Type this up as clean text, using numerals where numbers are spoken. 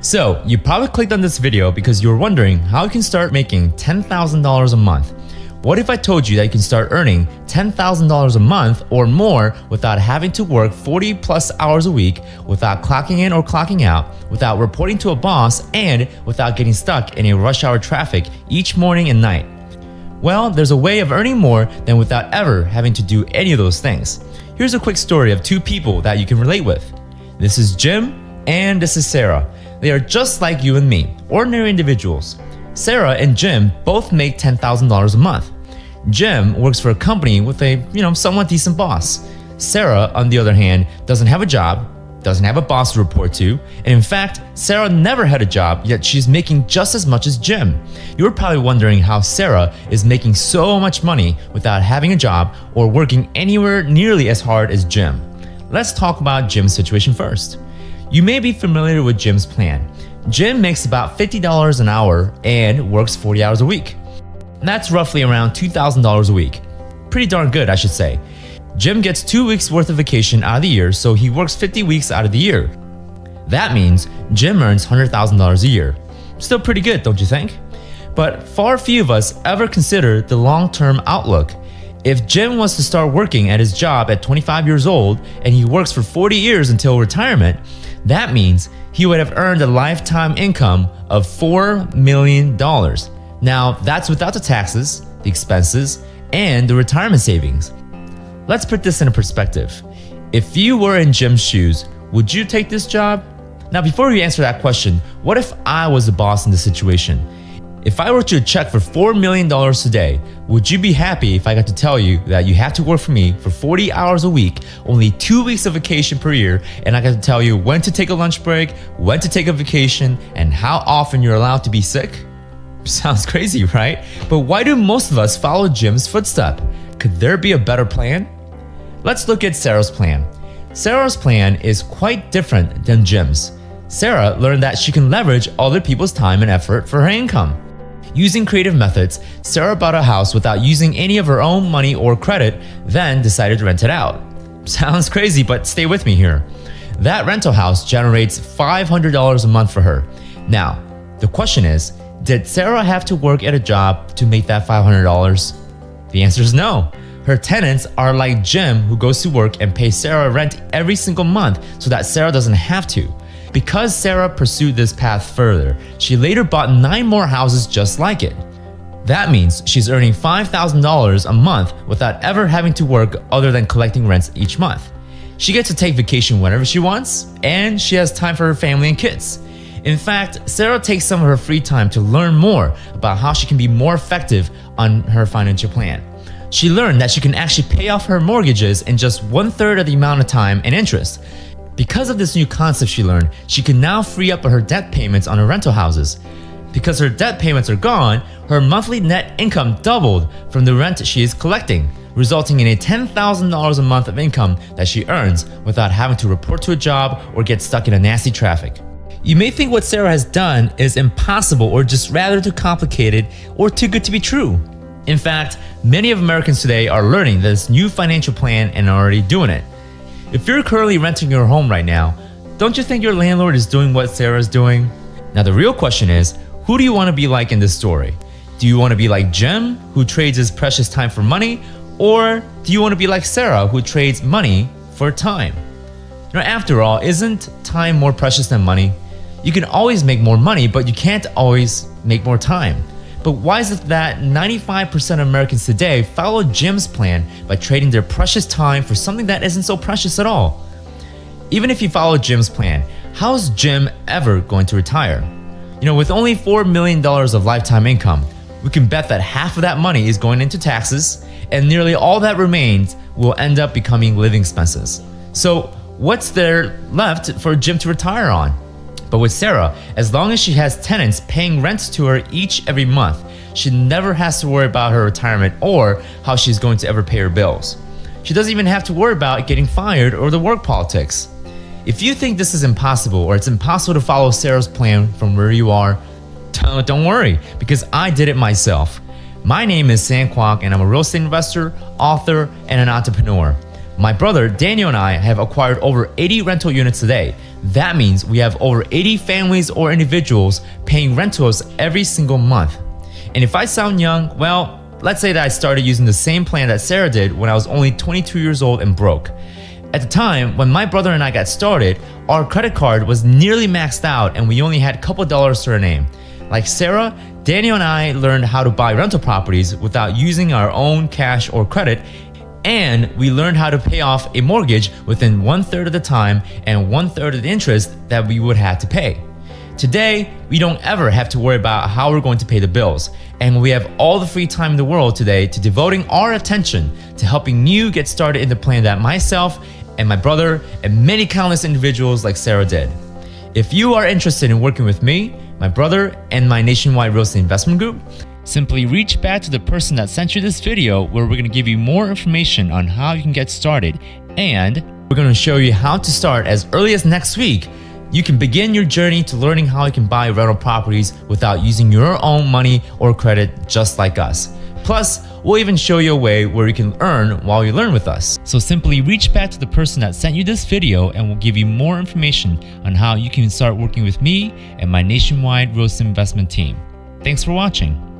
So, you probably clicked on this video because you were wondering how you can start making $10,000 a month. What if I told you that you can start earning $10,000 a month or more without having to work 40 plus hours a week, without clocking in or clocking out, without reporting to a boss, and without getting stuck in a rush hour traffic each morning and night? Well, there's a way of earning more than without ever having to do any of those things. Here's a quick story of two people that you can relate with. This is Jim and this is Sarah. They are just like you and me, ordinary individuals. Sarah and Jim both make $10,000 a month. Jim works for a company with a, somewhat decent boss. Sarah, on the other hand, doesn't have a job, doesn't have a boss to report to, and in fact, Sarah never had a job, yet she's making just as much as Jim. You're probably wondering how Sarah is making so much money without having a job or working anywhere nearly as hard as Jim. Let's talk about Jim's situation first. You may be familiar with Jim's plan. Jim makes about $50 an hour and works 40 hours a week. That's roughly around $2,000 a week. Pretty darn good, I should say. Jim gets 2 weeks worth of vacation out of the year, so he works 50 weeks out of the year. That means Jim earns $100,000 a year. Still pretty good, don't you think? But far few of us ever consider the long-term outlook. If Jim was to start working at his job at 25 years old and he works for 40 years until retirement, that means he would have earned a lifetime income of $4 million. Now, that's without the taxes, the expenses, and the retirement savings. Let's put this in perspective. If you were in Jim's shoes, would you take this job? Now, before you answer that question, what if I was the boss in this situation? If I wrote you a check for $4 million today, would you be happy if I got to tell you that you have to work for me for 40 hours a week, only 2 weeks of vacation per year, and I got to tell you when to take a lunch break, when to take a vacation, and how often you're allowed to be sick? Sounds crazy, right? But why do most of us follow Jim's footstep? Could there be a better plan? Let's look at Sarah's plan. Sarah's plan is quite different than Jim's. Sarah learned that she can leverage other people's time and effort for her income. Using creative methods, Sarah bought a house without using any of her own money or credit, then decided to rent it out. Sounds crazy, but stay with me here. That rental house generates $500 a month for her. Now, the question is, did Sarah have to work at a job to make that $500? The answer is no. Her tenants are like Jim, who goes to work and pays Sarah rent every single month so that Sarah doesn't have to. Because Sarah pursued this path further, she later bought 9 more houses just like it. That means she's earning $5,000 a month without ever having to work other than collecting rents each month. She gets to take vacation whenever she wants, and she has time for her family and kids. In fact, Sarah takes some of her free time to learn more about how she can be more effective on her financial plan. She learned that she can actually pay off her mortgages in just 1/3 of the amount of time and interest. Because of this new concept she learned, she can now free up her debt payments on her rental houses. Because her debt payments are gone, her monthly net income doubled from the rent she is collecting, resulting in a $10,000 a month of income that she earns without having to report to a job or get stuck in a nasty traffic. You may think what Sarah has done is impossible or just rather too complicated or too good to be true. In fact, many of Americans today are learning this new financial plan and are already doing it. If you're currently renting your home right now, don't you think your landlord is doing what Sarah's doing? Now the real question is, who do you want to be like in this story? Do you want to be like Jim, who trades his precious time for money? Or do you want to be like Sarah, who trades money for time? After all, isn't time more precious than money? You can always make more money, but you can't always make more time. But why is it that 95% of Americans today follow Jim's plan by trading their precious time for something that isn't so precious at all? Even if you follow Jim's plan, how is Jim ever going to retire? With only $4 million of lifetime income, we can bet that half of that money is going into taxes, and nearly all that remains will end up becoming living expenses. So what's there left for Jim to retire on? But with Sarah, as long as she has tenants paying rent to her every month, she never has to worry about her retirement or how she's going to ever pay her bills. She doesn't even have to worry about getting fired or the work politics. If you think this is impossible or it's impossible to follow Sarah's plan from where you are, don't worry, because I did it myself. My name is Sam Kwok and I'm a real estate investor, author, and an entrepreneur. My brother Daniel and I have acquired over 80 rental units today. That means we have over 80 families or individuals paying rent to us every single month. And if I sound young, well, let's say that I started using the same plan that Sarah did when I was only 22 years old and broke. At the time, when my brother and I got started, our credit card was nearly maxed out and we only had a couple dollars to our name. Like Sarah, Daniel and I learned how to buy rental properties without using our own cash or credit, and we learned how to pay off a mortgage within 1/3 of the time and 1/3 of the interest that we would have to pay. Today, we don't ever have to worry about how we're going to pay the bills, and we have all the free time in the world today to devoting our attention to helping you get started in the plan that myself and my brother and many countless individuals like Sarah did. If you are interested in working with me, my brother, and my nationwide real estate investment group, simply reach back to the person that sent you this video where we're going to give you more information on how you can get started, and we're going to show you how to start as early as next week. You can begin your journey to learning how you can buy rental properties without using your own money or credit, just like us. Plus, we'll even show you a way where you can earn while you learn with us. So simply reach back to the person that sent you this video and we'll give you more information on how you can start working with me and my nationwide real estate investment team. Thanks for watching.